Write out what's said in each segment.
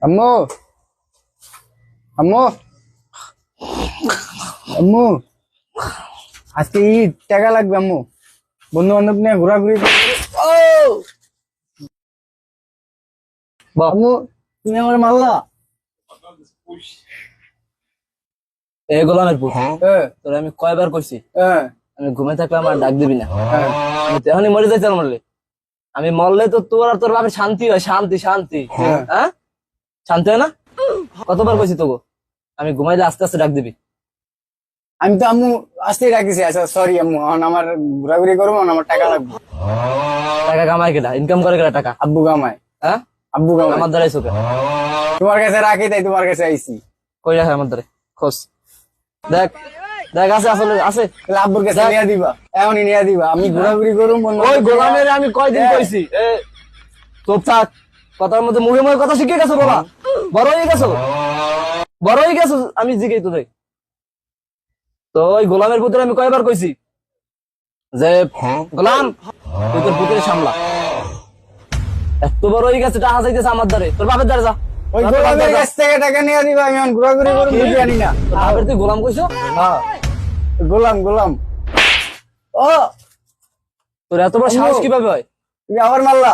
আম্মু আম্মু আম্মু আজকে ঈদ, টাকা লাগবে আম্মু। বন্ধু বান্ধব নিয়ে ঘোরাঘুরি আম্মু, তুমি আমার মাল্লা এই গোলামের পুত, তোর আমি কয়বার কইছি আমি ঘুমে থাকলে আমার ডাক দিবি না। আমি তো এখনই মরে যাইতে মরলে, আমি মরলে তো তোর আর তোর বাপের শান্তি হয়। শান্তি শান্তি, হ্যাঁ শান্তি হয় না? কতবার কইছি তোকে আমি ঘুমাইলে আস্তে আস্তে ডাক দিবি। আমি তো আম্মু আসতেই রাখিছি। আচ্ছা সরি আম্মু, এখন আমার ঘোরাঘুরি করবো, আমার টাকা লাগবে। টাকা কামায় কেটা, ইনকাম করে কেটা টাকা? আব্বু কামায়। হ্যাঁ আব্বু কামায়। আমার দ্বারাই চোখে তোমার কাছে রাখি, তাই তোমার কাছে আইছি। কই রাখে আমার দ্বারে? খোঁজ দেখ, দেখ আছে আসলে আছে। তাহলে আব্বুর কাছে নিয়ে দিবা, এখনই নিয়ে দিবা। আমি ঘোরাঘুরি করবো। ওই গোলামের আমি কয়দিন কইছি চুপ থাক, কথার মধ্যে মুখে মুখে কথা শিখে গেছো বাবা, বড় হয়ে গেছো, বড় হয়ে গেছো। আমি জিজ্ঞেস তোদের তো ওই গোলামের পুত্র আমি কয়বার কইছি যে গোলাম তুই তোর পুত্রের সামলা। এত বড় হয়ে গেছে, টাকা চাইতেছে আমার দ্বারে, তোর বাপের দ্বারে যা। ওই গোলামের কাছ থেকে টাকা নিয়ে দিবা, আমি এখন ঘোরাঘুরি করবো, বুঝি আনি না। তোর বাপের তুই গোলাম কইছো? হ্যাঁ গোলাম গোলাম। ও তোর এত বড় সাহস কিভাবে হয়? তুমি আবার মারলা?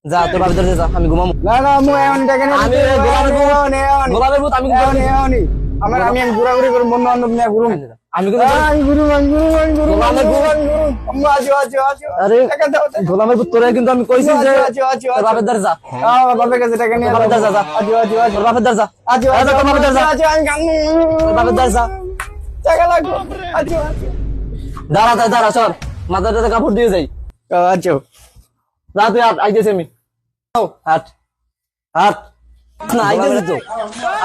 যা তোর বাপের দ্বারে যা, আমি ঘুমাবো। না না আম্মু, এখন টাকা নিয়ে আমি গোলামের পুত, আমি আমি ঘোরাঘুরি করবো, বন্ধু বান্ধব নিয়ে ঘুরুম। আমি কিন্তু গোলামের পুত তোরে কিন্তু আমি কইছি যে তোর বাপের দ্বারে যা, বাপের কাছে টাকা নিয়ে বাপের দ্বারে যা, তোর বাপের দ্বারে যা, তোর বাপের দ্বারে যা, তোর বাপের দ্বারে যা। টাকা লাগবে। দাঁড়া তাই দাঁড়া, চল মাথাটাতে কাপড় দিয়ে যাই। আচ্ছা রাতে আইতেছি আমি। হাট হাট না আইতেছি তো।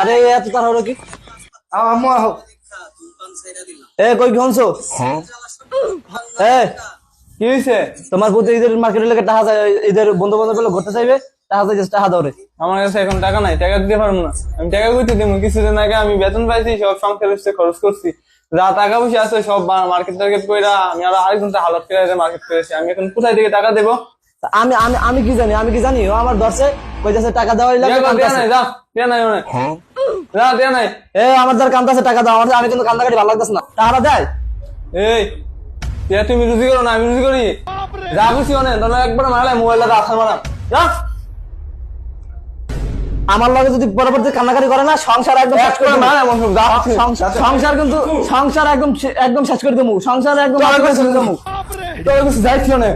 আরে এত তাড়াহুড়ো কি? আম্মু আহো। এ কই কি হনছো? এ কি হইছে? তোমার প্রতি ঈদের মার্কেটের লেগে টাকা যায়, ঈদের বন্ধু বান্ধব গুলো ঘুরতে চাইবে, টাকা চাইছে, টাকা দাও রে। আমার কাছে এখন টাকা নাই, টাকা দিতে পারবো না। আমি টাকা কইতে দিব? কিছুদিন আগে আমি বেতন পাইছি, সব সংসার খরচ করছি, যা টাকা পয়সা আছে সব মার্কেট টার্গেট কইরা আমি আরো আরেকজনটা হালত করে মার্কেট করেছি। আমি এখন কোথায় থেকে টাকা দেবো? আমি আমি আমি কি জানি, আমি কি জানি ও আমার ধরছে কইতাছে টাকা দেওয়াই লাগবে। এ আমার দ্বার কান্দাছে, টাকা দাও। আমি কিন্তু কান্দাকাটি ভালো লাগতেছে না, টাকা দেয়। এই তুমি রুজি করো না, আমি রুজি করি, যা খুশি অনেক একবার মারলে মোবাইলটা আসার মারা যা। আমার লগে যদি পরবর্তী কান্নাকাটি করে না, সংসার একদম শেষ করে দেবো। সংসার কিন্তু সংসার একদম একদম শেষ করে দেবো, সংসার একদম শেষ করে দেবো। যাইছি অনেক।